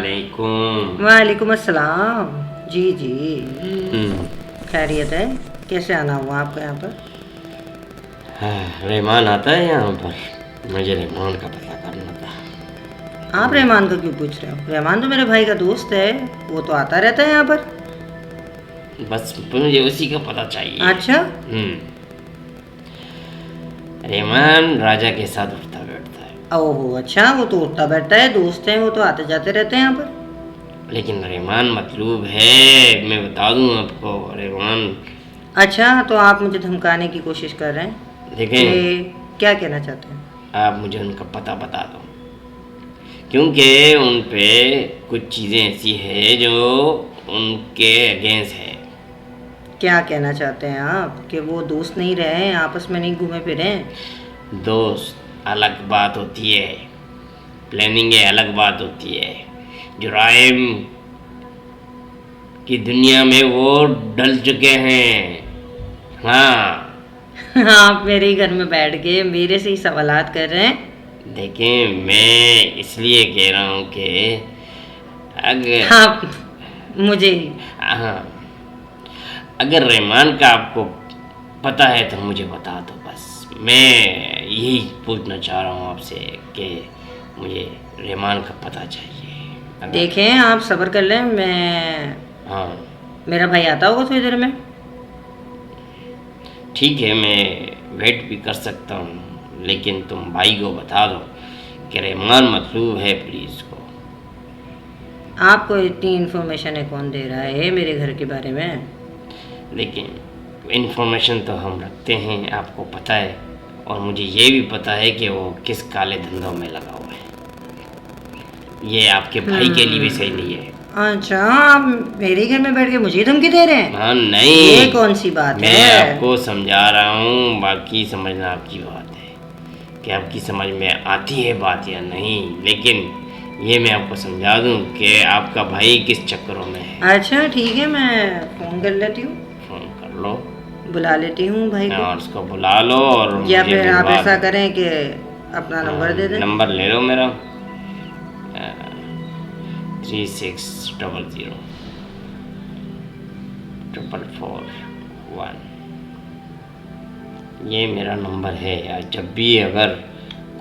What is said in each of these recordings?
वालेकुम। वालेकुम अस्सलाम। जी जी, हम्म, खैरियत है? कैसे आना हुआ आपको यहाँ पर? हाँ, रहमान आता है यहाँ पर। मुझे रहमान का पता करना था। आप रहमान का क्यों पूछ रहे हो? रहमान तो मेरे भाई का दोस्त है, वो तो आता रहता है यहाँ पर। बस मुझे उसी का पता चाहिए। अच्छा। रहमान राजा के साथ उठता बैठता है। ओहो, अच्छा, वो तो उठता बैठता है, दोस्त हैं वो तो आते जाते रहते हैं यहाँ पर। लेकिन रहमान मतलूब है, मैं बता दूँ आपको। रहमान, अच्छा, तो आप मुझे धमकाने की कोशिश कर रहे हैं देखें, कि क्या कहना चाहते हैं? आप मुझे उनका पता बता दो, क्योंकि उन पे कुछ चीज़ें ऐसी है जो उनके अगेंस्ट है। क्या कहना चाहते हैं आप कि वो दोस्त नहीं रहे, आपस में नहीं घूमे फिरे? दोस्त अलग बात होती है, प्लानिंग अलग बात होती है। जुराइम की दुनिया में वो डल चुके हैं। हाँ, आप मेरे ही घर में बैठ के मेरे से ही सवालात कर रहे हैं? देखें, मैं इसलिए कह रहा हूँ कि अगर आप मुझे हाँ, अगर रहमान का आपको पता है तो मुझे बता दो। बस मैं यही पूछना चाह रहा हूँ आपसे कि मुझे रहमान का पता चाहिए। देखें, आप सब्र कर लें, मैं हाँ, मेरा भाई आता होगा थोड़ी देर में। ठीक है, मैं वेट भी कर सकता हूँ, लेकिन तुम भाई को बता दो कि रहमान मतलूब है पुलिस को। आपको इतनी इन्फॉर्मेशन है कौन दे रहा है मेरे घर के बारे में? लेकिन इन्फॉर्मेशन तो हम रखते हैं, आपको पता है, और मुझे ये भी पता है कि वो किस काले धंधों में लगा हुआ है। ये आपके भाई के लिए भी सही नहीं है। अच्छा, आप मेरे घर में बैठ के मुझे धमकी दे रहे हैं? हाँ, नहीं, ये कौन सी बात मैं है? आपको समझा रहा हूँ, बाकी समझना आपकी बात है कि आपकी समझ में आती है बात या नहीं। लेकिन ये मैं आपको समझा दूँ कि आपका भाई किस चक्करों में है। अच्छा ठीक है, मैं फ़ोन कर लेती हूँ, फ़ोन कर लो बुला लेती हूँ भाई को। और उसको बुला लो और या मुझे फिर आप भिजवा ऐसा दो। करें कि अपना नंबर दे दें। नंबर ले लो मेरा, 3600 444 1। ये मेरा नंबर है यार। जब भी अगर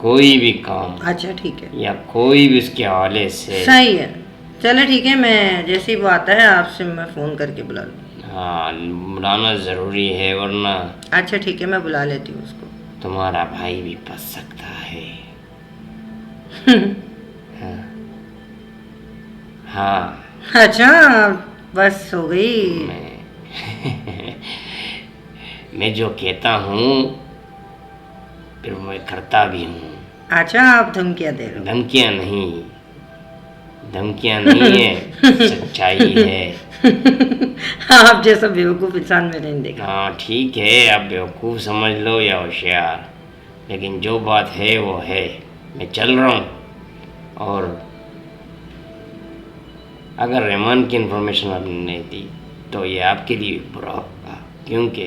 कोई भी काम अच्छा ठीक है, या कोई भी उसके हवाले से, सही है। चलो ठीक है, मैं जैसे ही वो आता है आपसे मैं फ़ोन करके बुला लूँ। हाँ, बुलाना ज़रूरी है, वरना अच्छा ठीक है, मैं बुला लेती हूँ उसको। तुम्हारा भाई भी फंस सकता है। हाँ, हाँ, अच्छा, बस हो गई। मैं जो कहता हूँ फिर मैं करता भी हूँ। अच्छा, आप धमकियाँ दे रहे हो? धमकियाँ नहीं, धमकियाँ नहीं है, सच्चाई है। आप जैसा बेवकूफ़ इंसान मैंने नहीं देखा। हाँ ठीक है, आप बेवकूफ़ समझ लो या होशियार, लेकिन जो बात है वो है। मैं चल रहा हूँ, और अगर रहमान की इन्फॉर्मेशन आपने नहीं दी तो ये आपके लिए भी बुरा होगा, क्योंकि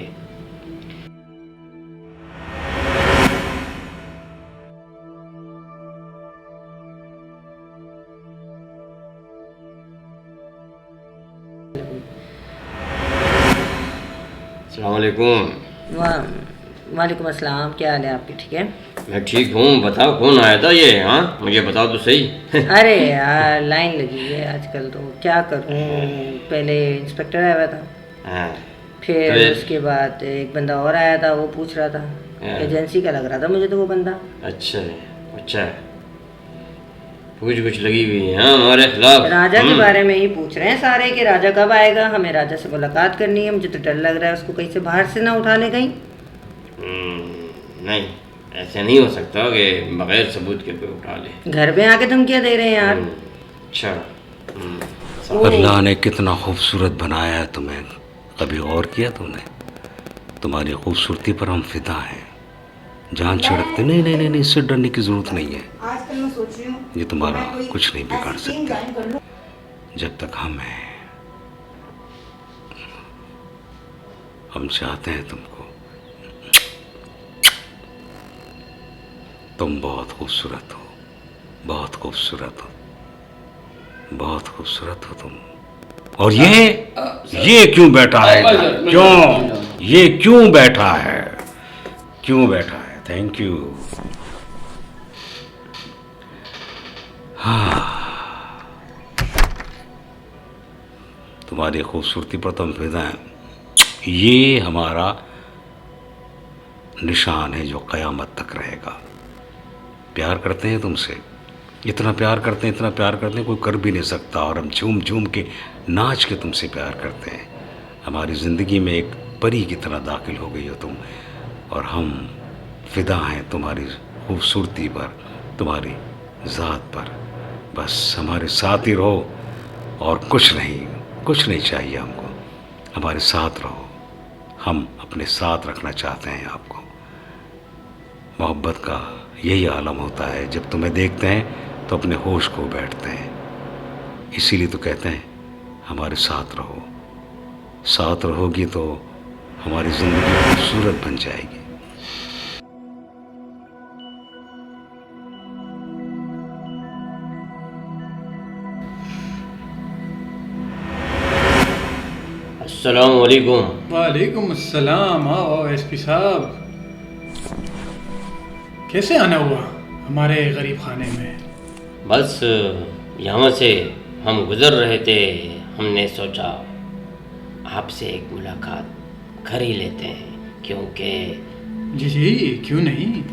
अस्सलाम वालेकुम। वालेकुम अस्सलाम, क्या हाल है आपके? ठीक है? मैं ठीक हूँ, बताओ कौन आया था ये? हाँ, मुझे बताओ तो सही। अरे यार, लाइन लगी है आजकल, तो क्या करूँ। पहले इंस्पेक्टर आया हुआ था, हाँ, फिर तो उसके बाद एक बंदा और आया था, वो पूछ रहा था, हाँ। एजेंसी का लग रहा था मुझे तो वो बंदा। अच्छा है, अच्छा, पूछ कुछ लगी हुई है हाँ हमारे खिलाफ। राजा के बारे में ही पूछ रहे हैं सारे कि राजा कब आएगा, हमें राजा से मुलाकात करनी है। मुझे तो डर लग रहा है उसको कहीं से बाहर से ना उठा ले कहीं। नहीं, ऐसे नहीं हो सकता कि बगैर सबूत के कोई उठा ले। घर पे आके धमकियाँ दे रहे हैं यार। अच्छा, अल्लाह ने कितना खूबसूरत बनाया है तुम्हें, कभी गौर किया तुमने? तुम्हारी खूबसूरती पर हम फिदा हैं, जान छिड़कते। नहीं नहीं नहीं नहीं, इससे डरने की ज़रूरत नहीं है। आजकल मैं सोच रही हूँ ये तुम्हारा कुछ नहीं बिगाड़ सकते जब तक हम हैं। हम चाहते हैं तुमको। तुम बहुत खूबसूरत हो, बहुत खूबसूरत हो, बहुत खूबसूरत हो तुम। और ये क्यों बैठा है? क्यों ये क्यों बैठा है? क्यों बैठा है? Thank you. हाँ, तुम्हारी खूबसूरती पर तुम फिदा हैं। ये हमारा निशान है जो क़यामत तक रहेगा। प्यार करते हैं तुमसे, इतना प्यार करते हैं, इतना प्यार करते हैं कोई कर भी नहीं सकता। और हम झूम झूम के नाच के तुमसे प्यार करते हैं। हमारी ज़िंदगी में एक परी की तरह दाखिल हो गई हो तुम, और हम फिदा हैं तुम्हारी खूबसूरती पर, तुम्हारी ज़ात पर। बस हमारे साथ ही रहो और कुछ नहीं चाहिए हमको। हमारे साथ रहो, हम अपने साथ रखना चाहते हैं आपको। मोहब्बत का यही आलम होता है, जब तुम्हें देखते हैं तो अपने होश खो बैठते हैं। इसीलिए तो कहते हैं हमारे साथ रहो। साथ रहोगी तो हमारी ज़िंदगी खूबसूरत बन जाएगी। अस्सलाम वालेकुम। वालेकुम अस्सलाम। आओ एसपी साहब, कैसे आना हुआ हमारे गरीब खाने में? बस यहाँ से हम गुज़र रहे थे, हमने सोचा आपसे एक मुलाकात कर ही लेते हैं, क्योंकि जी जी, क्यों नहीं।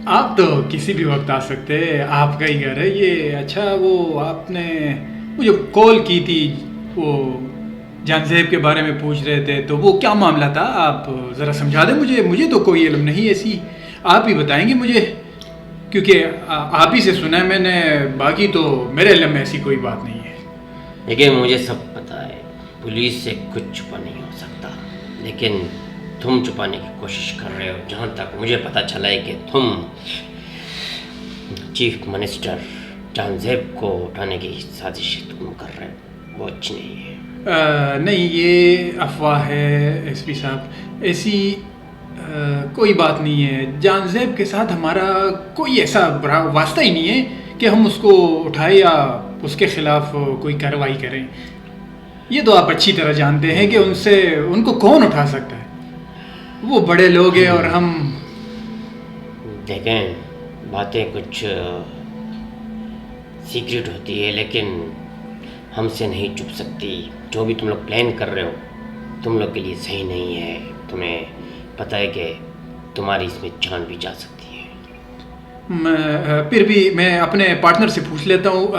आप तो किसी भी वक्त आ सकते हैं, आपका ही घर है ये। अच्छा, वो आपने मुझे कॉल की थी, वो जानज़ेब के बारे में पूछ रहे थे, तो वो क्या मामला था? आप ज़रा समझा दें मुझे तो कोई इल्म नहीं ऐसी। आप ही बताएंगे मुझे, क्योंकि आप ही से सुना है मैंने, बाकी तो मेरे इल्म में ऐसी कोई बात नहीं है। देखिए, मुझे सब पता है, पुलिस से कुछ छुपा नहीं हो सकता, लेकिन तुम छुपाने की कोशिश कर रहे हो। जहाँ तक मुझे पता चला है कि तुम चीफ मिनिस्टर जानज़ेब को उठाने की साजिश तुम कर रहे हो, वो अच्छी नहीं है। नहीं, ये अफवाह है एसपी साहब। ऐसी कोई बात नहीं है। जानज़ेब के साथ हमारा कोई ऐसा वास्ता ही नहीं है कि हम उसको उठाए या उसके ख़िलाफ़ कोई कार्रवाई करें। ये तो आप अच्छी तरह जानते हैं कि उनको कौन उठा सकता है। वो बड़े लोग हैं और हम देखें, बातें कुछ सीक्रेट होती है, लेकिन हमसे नहीं छुप सकती। जो भी तुम लोग प्लान कर रहे हो, तुम लोग के लिए सही नहीं है। तुम्हें पता है कि तुम्हारी इसमें जान भी जा सकती है। फिर भी मैं अपने पार्टनर से पूछ लेता हूँ।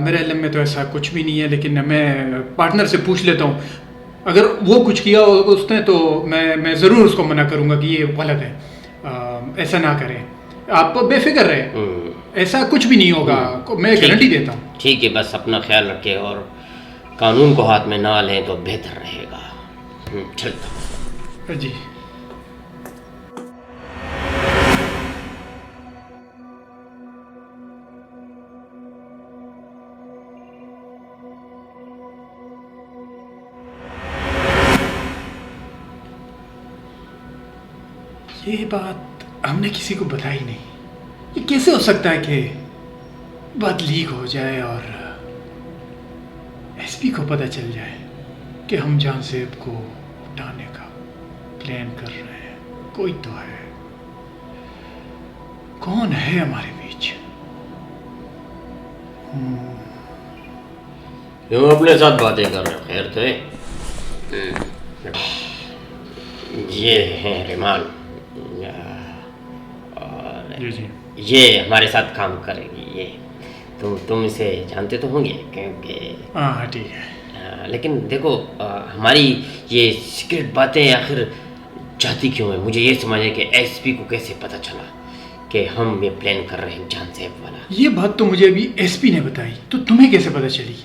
मेरे इल्म में तो ऐसा कुछ भी नहीं है, लेकिन मैं पार्टनर से पूछ लेता हूँ। अगर वो कुछ किया होगा उसने तो मैं ज़रूर उसको मना करूँगा कि ये गलत है, ऐसा ना करें। आप बेफिक्र रहे, ऐसा कुछ भी नहीं होगा, मैं गारंटी देता हूँ। ठीक है, बस अपना ख्याल रखें और कानून को हाथ में ना लें तो बेहतर रहेगा। चलता जी। ये बात हमने किसी को बताई नहीं। ये कैसे हो सकता है कि बात लीक हो जाए और एसपी को पता चल जाए कि हम जानज़ेब को उठाने का प्लान कर रहे हैं? कोई तो है। कौन है हमारे बीच? क्यों अपने साथ बातें कर रहे हो? खैर तो है। ये हैं रेमान, और जी जी। ये हमारे साथ काम करेगी। ये तुम इसे जानते तो होंगे, क्योंकि हाँ ठीक है। लेकिन देखो, हमारी ये सीक्रेट बातें आखिर जाती क्यों है? मुझे ये समझ है कि एसपी को कैसे पता चला कि हम ये प्लान कर रहे हैं जानज़ेब वाला। ये बात तो मुझे अभी एसपी ने बताई, तो तुम्हें कैसे पता चली?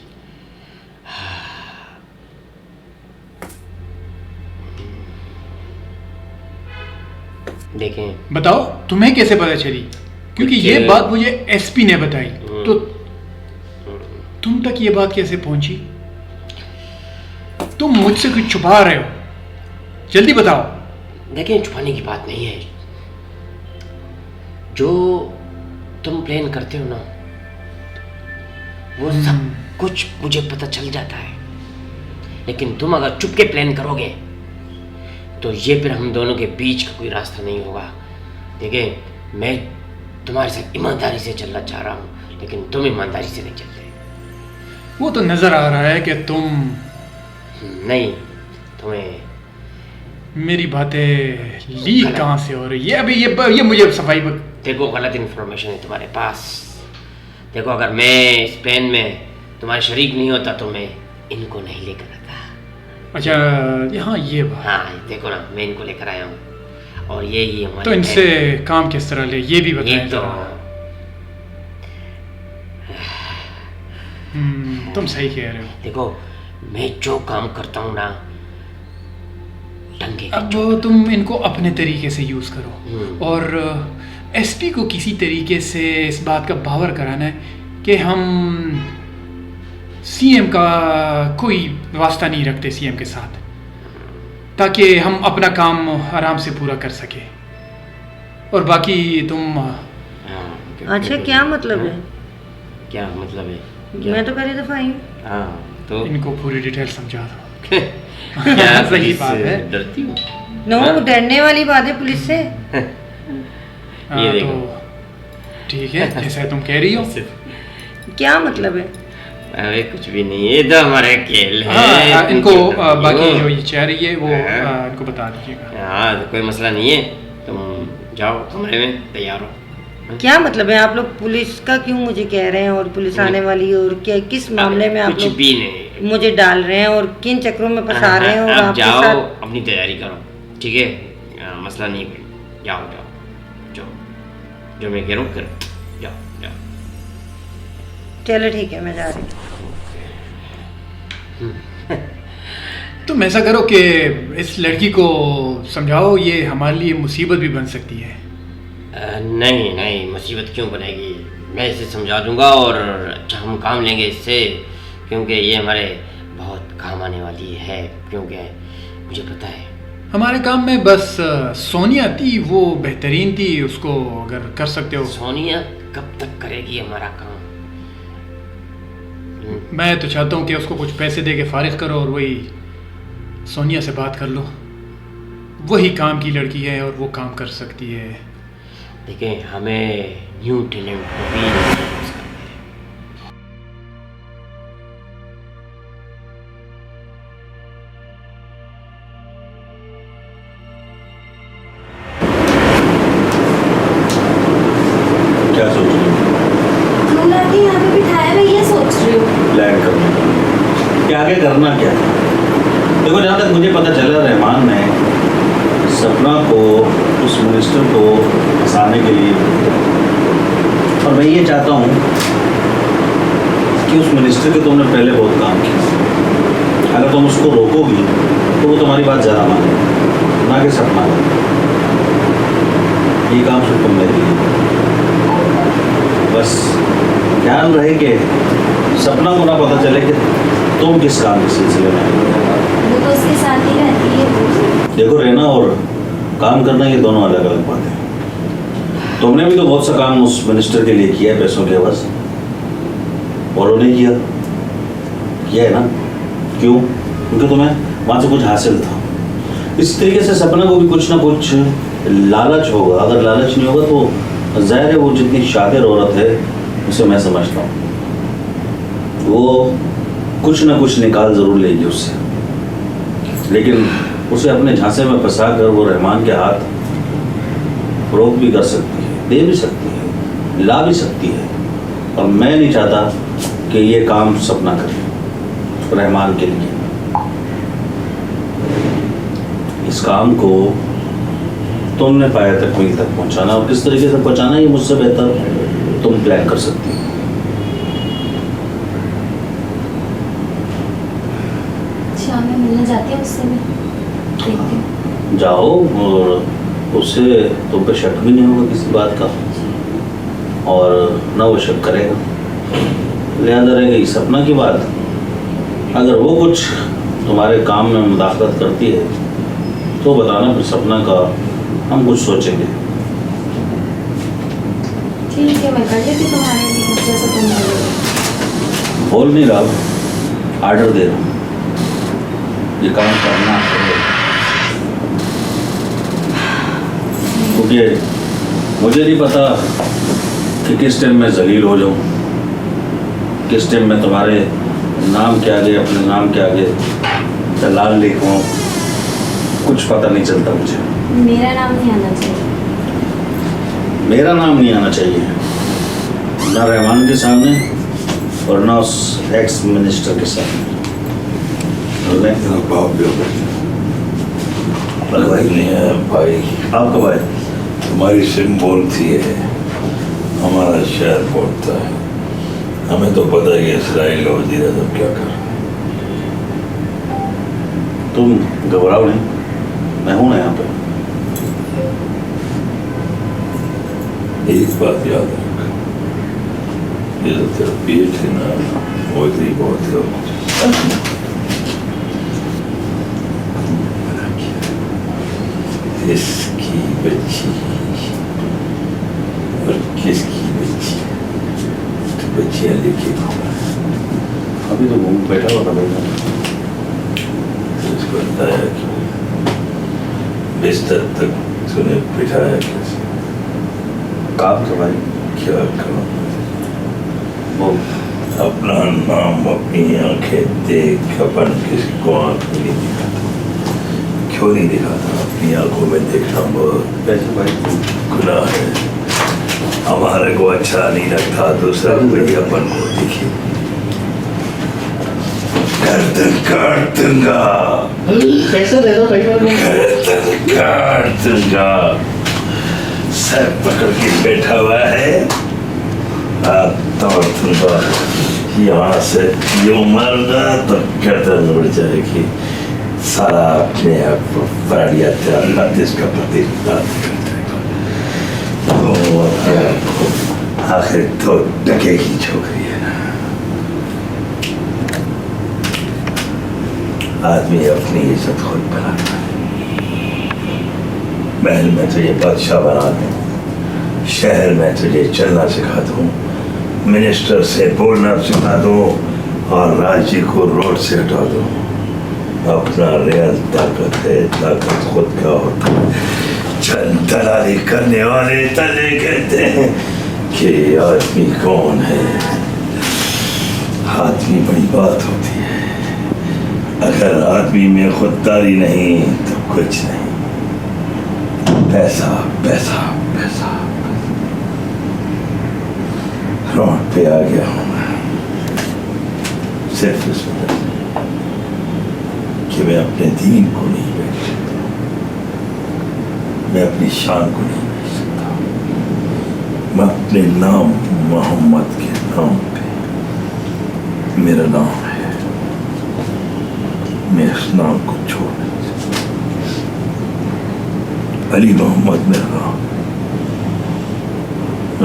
देखें, बताओ, तुम्हें कैसे पता चली? क्योंकि ये बात मुझे एसपी ने बताई, तो तुम तक ये बात कैसे पहुंची? तुम मुझसे कुछ छुपा रहे हो, जल्दी बताओ। देखिए, छुपाने की बात नहीं है। जो तुम प्लान करते हो ना, वो सब कुछ मुझे पता चल जाता है। लेकिन तुम अगर चुपके प्लान करोगे तो ये फिर हम दोनों के बीच का कोई रास्ता नहीं होगा। देखिए, मैं तुम्हारे साथ ईमानदारी से चलना चाह रहा हूँ, लेकिन तुम ईमानदारी से नहीं चलते। वो तो नजर आ रहा है कि तुम नहीं, तुम्हें मेरी बातें लीक कहाँ से हो रही है अभी, ये मुझे सफाई देखो, गलत इन्फॉर्मेशन है तुम्हारे पास। देखो, अगर मैं इस प्लान में तुम्हारे शरीक नहीं होता तो मैं इनको नहीं लेकर आता। अच्छा, यहाँ ये बात। हाँ, देखो ना, मैं इनको लेकर आया हूँ और ये ही हमारे तो इनसे काम किस तरह ले, ये भी बताएं ये तो जरा। तुम सही कह रहे हो। देखो, मैं जो काम करता हूँ ना, ढंगे अब तुम इनको अपने तरीके से यूज़ करो और एसपी को किसी तरीके से इस बात का बावर कराना है कि हम सीएम का कोई वास्ता नहीं रखते सीएम के साथ, ताकि हम अपना काम आराम से पूरा कर सके। और बाकी तुम अच्छा, क्या मतलब है? क्या मतलब है? मैं तो पहली दफा आई हूँ। हाँ, तो इनको पूरी डिटेल समझा दो। क्या सही पुलिस बात है। डरती हूँ? नो, डरने वाली बात है पुलिस से। ये देखो। तो ठीक है, जैसा तुम कह रही हो। क्या मतलब है? अरे कुछ भी नहीं, ये तो हमारे खेल है। हाँ, इनको तुम क्यों करती बाकी हो? जो ये चाह रही है वो हाँ। इनको बता दीजिएगा। हाँ, तो कोई मसला नहीं है, तुम जाओ कमरे में, तैयार हो। क्या मतलब है? आप लोग पुलिस का क्यों मुझे कह रहे हैं और पुलिस आने वाली है, और क्या किस मामले में आप कुछ लोग भी नहीं। मुझे डाल रहे हैं और किन चक्रों में फंसा रहे हैं? और आप आपके जाओ, साथ अपनी तैयारी करो, ठीक है? मसला नहीं है कोई। जाओ जाओ जाओ, जो मैं कह रहा हूँ करो, जाओ जाओ। चलो ठीक है, मैं जा रही हूँ। तुम ऐसा करो कि इस लड़की को समझाओ, ये हमारे लिए मुसीबत भी बन सकती है। नहीं नहीं, मुसीबत क्यों बनेगी? मैं इसे समझा दूंगा और अच्छा हम काम लेंगे इससे, क्योंकि ये हमारे बहुत काम आने वाली है। क्योंकि मुझे पता है हमारे काम में बस सोनिया थी, वो बेहतरीन थी, उसको अगर कर सकते हो। सोनिया कब तक करेगी हमारा काम? मैं तो चाहता हूँ कि उसको कुछ पैसे दे के फारिग करो और वही सोनिया से बात कर लो। वही काम की लड़की है और वो काम कर सकती है। देखें, हमें न्यू टैलेंट को भी introduce करना है। क्या सोच रही हो? क्यों लाके यहाँ पे बिठाया, मैं ये सोच रही हूँ। प्लान करना क्या, आगे करना क्या है? देखो, जहाँ तक मुझे पता चला, रहमान ने सपना को, उस मिनिस्टर को फंसाने के लिए, और मैं ये चाहता हूँ कि उस मिनिस्टर के तुमने पहले बहुत काम किया। अगर तुम उसको रोकोगी तो वो तुम्हारी बात ज़्यादा माने, ना कि सपना। ये काम सिर्फ तुम ले लीजिए। बस ध्यान रहे कि सपना को ना पता चले कि तुम किस काम के सिलसिले में आई हो। वो तो उसके साथ ही रहती है। देखो, रहना और काम करना ये दोनों अलग अलग बात है। तुमने भी तो बहुत सा काम उस मिनिस्टर के लिए किया है, पैसों के बस, और उन्हें किया है ना? क्यों? क्योंकि तुम्हें वहाँ से कुछ हासिल था। इस तरीके से सपना को भी कुछ ना कुछ लालच होगा। अगर लालच नहीं होगा तो जाहिर है वो जितनी शातिर औरत है, उसे मैं समझता हूँ वो कुछ ना कुछ निकाल ज़रूर लेगी उससे, लेकिन उसे अपने झांसे में फंसा कर वो रहमान के हाथ रोक भी कर सकती है, दे भी सकती है, ला भी सकती है। और मैं नहीं चाहता कि ये काम सपना करे रहमान के लिए। इस काम को तुमने पाया तक वहीं तक पहुंचाना, और किस तरीके से पहुंचाना ये मुझसे बेहतर तुम प्लान कर सकती हो। शाम में मिलने जाती है उससे भी, देखती हूँ। जाओ, और उससे तुम पे शक भी नहीं होगा किसी बात का, और ना वो शक करेगा। लिहाजा रहेगी सपना की बात। अगर वो कुछ तुम्हारे काम में मुदाखलत करती है तो बताना, फिर सपना का हम कुछ सोचेंगे। ठीक है, मैं कर लेती तुम्हारे लिए जैसा तुम बोलोगे। बोल नहीं रहा, ऑर्डर दे रहा हूँ, ये काम करना है। क्योंकि मुझे नहीं पता कि किस टाइम मैं जलील हो जाऊँ, किस टाइम मैं तुम्हारे नाम के आगे, अपने नाम के आगे दलाल लिखूँ, कुछ पता नहीं चलता मुझे। मेरा नाम नहीं आना चाहिए। मेरा नाम नहीं आना चाहिए, ना रहमान के सामने और ना उस एक्स मिनिस्टर के सामने। भाई नहीं है भाई, आप कब आए? तुम्हारी सिम बोलती है, हमारा शहर बोलता है। हमें तो पता है कि इसराइल वजीर आज़म क्या कर रहा है। तुम घबराओ नहीं, मैं हूं ना यहाँ पे। एक बात याद रख, ये जो तेरा पेट है ना, वो इतनी बहुत है। इसकी बच्ची और किसकी बच्ची, तो बच्चियां लेके घूमा। अभी तो घूम बैठा हुआ था भाई। उसको बताया कि बिस्तर तक तूने बिठाया कैसे? काम तो भाई क्या करूं? वो अपना नाम, अपनी आंखें देख अपन किसी को आंख में नहीं दिखाता। क्यों नहीं दिखाता? अपनी आंखों में देखना बहुत कैसे भाई? गुनाह है। हमारे को अच्छा नहीं लगता दूसरा कोई अपन को दिखे, गर्दन काट दूंगा, कैसे दे दो गर्दन काट दूंगा। सर पकड़ के बैठा हुआ है, हाथ तोड़ दूंगा। यहाँ से यूं मारूंगा तो गर्दन उड़ जाएगी। सारा अपने आप को बढ़िया तेरा इसका प्रतिष्ठान कर देगा। तो आखिर तो डके की छोकरी है ना। आदमी अपनी इज्जत खुद बनाता है। महल में तुझे बादशाह बना दूं, शहर में तुझे चलना सिखा दूं, मिनिस्टर से बोलना सिखा दूं और राज्य को रोड से हटा दूं। अपना रियल ताकत है, ताकत खुद का होता है। चंद दलाली करने वाले तले कहते हैं कि आदमी कौन है। आदमी बड़ी बात होती है, अगर आदमी में खुददारी नहीं तो कुछ नहीं। पैसा पैसा पैसा, रोड पे आ गया हूं मैं सिर्फ इस वजह से कि मैं अपने दीन को नहीं बेच सकता, मैं अपनी शान को नहीं बेच सकता। मैं अपने नाम मोहम्मद के नाम पे, मेरा नाम है, मैं इस नाम को छोड़ नहीं सकता। अली मोहम्मद मेरा नाम,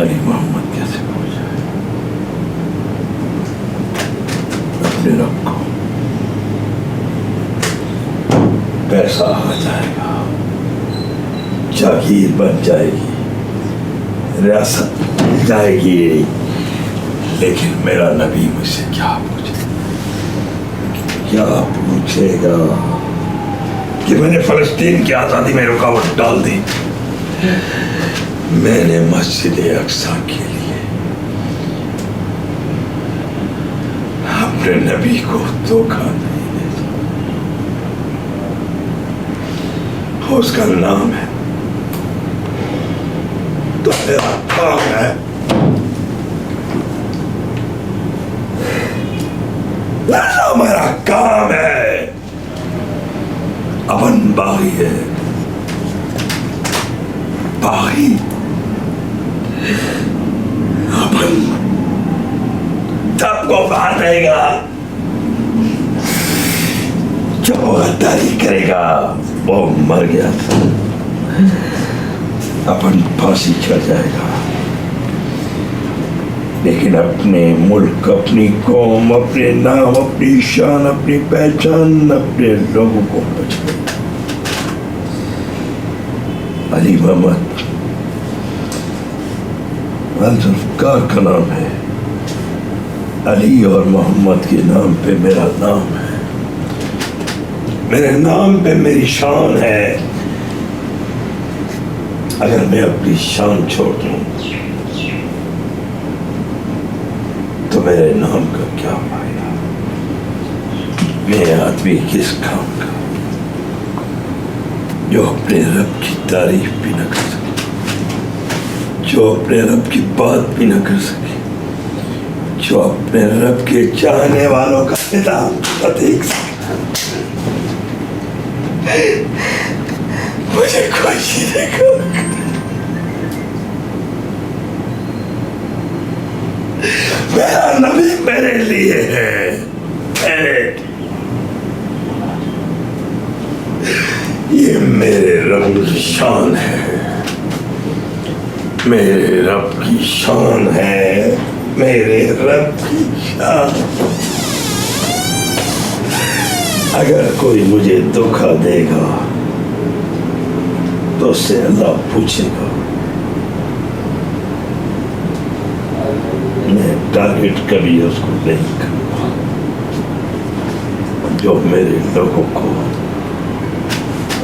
अली मोहम्मद कैसे भूल जाए अपने रब को। पैसा आ जाएगा, जागीर बन जाएगी, रियासत मिल जाएगी, लेकिन मेरा नबी मुझसे क्या पूछेगा कि मैंने फलस्तीन की आज़ादी में रुकावट डाल दी, मैंने मस्जिद अक्सा के लिए अपने नबी को धोखा नहीं दिया। उसका नाम है तो मेरा काम है मेरा काम है। अपन बागी है, बागी अपन सबको मार देगा, जो गद्दारी करेगा वो मर गया था, अपन फांसी चढ़ जाएगा। लेकिन अपने मुल्क, अपनी कौम, अपने नाम, अपनी शान, अपनी पहचान, अपने लोगों को बचाएगा। अली मोहम्मद अल जुल्फ़िकार का नाम है, अली और मोहम्मद के नाम पे मेरा नाम है, मेरे नाम पे मेरी शान है। अगर मैं अपनी शान छोड़ दूं तो मेरे नाम का क्या फायदा? मैं आदमी किस काम का जो अपने रब की तारीफ भी न कर सके, जो अपने रब की बात भी न कर सके, जो अपने रब के चाहने वालों का खिताब न देख सके। मुझे खुशी देखो, मेरा नबी मेरे लिए है, ये मेरे रब की शान है, मेरे रब की शान है, मेरे रब की शान। अगर कोई मुझे धोखा देगा तो उससे अल्लाह पूछेगा। मैं टारगेट कभी उसको नहीं करूँगा जो मेरे लोगों को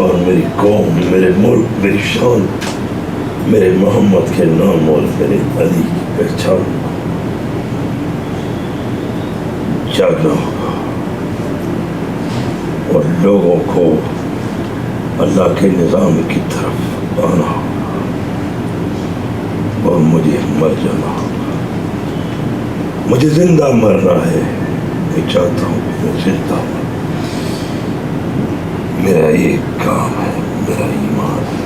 और मेरी कौम, मेरे मुल्क, मेरी शान, मेरे मोहम्मद के नाम और मेरे अली की पहचान जागना होगा और लोगों को अल्लाह के निज़ाम की तरफ आना होगा और मुझे मर जाना होगा। मुझे जिंदा मरना है, मैं चाहता हूँ मैं जिंदा मर। मेरा ये काम है, मेरा ईमान है।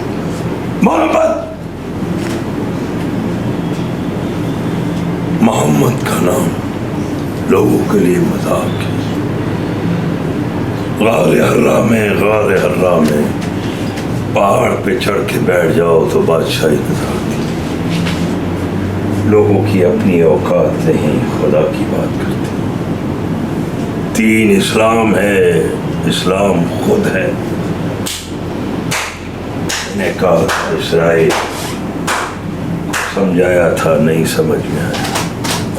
मोहम्मद का नाम लोगों के लिए मजाक है। गारे हर्रा में पहाड़ पे चढ़ के बैठ जाओ तो बादशाही नजर आती। लोगों की अपनी औकात नहीं, खुदा की बात करते। दीन इस्लाम है, इस्लाम खुद है। मैंने कहा था इस्राइल, समझाया था नहीं समझ में आया,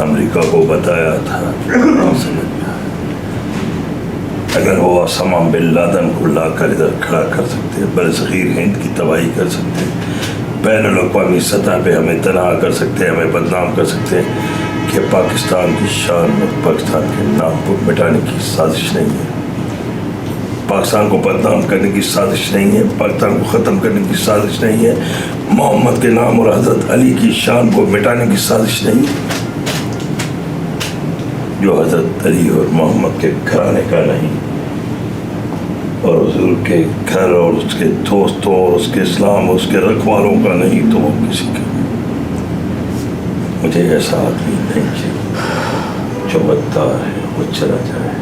अमेरिका को बताया था नहीं समझ में आया। अगर वो ओसामा बिन लादेन को लाकर इधर खड़ा कर सकते, बरसगीर हिंद की तबाही कर सकते, बैनुल अक़वामी सतह पे हमें तनहा कर सकते, हमें बदनाम कर सकते, कि पाकिस्तान की शान और पाकिस्तान के नाम को मिटाने की साजिश नहीं है, पाकिस्तान को बदनाम करने की साजिश नहीं है, पाकिस्तान को ख़त्म करने की साजिश नहीं है, मोहम्मद के नाम और हज़रत अली की शान को मिटाने की साजिश नहीं है, जो हज़रत अली और मोहम्मद के घराने का नहीं और हुजूर के घर और उसके दोस्तों और उसके इस्लाम और उसके रखवालों का नहीं, तो वो किसी का। मुझे ऐसा आदमी नहीं चाहिए जो गद्दार है वो चला जाए।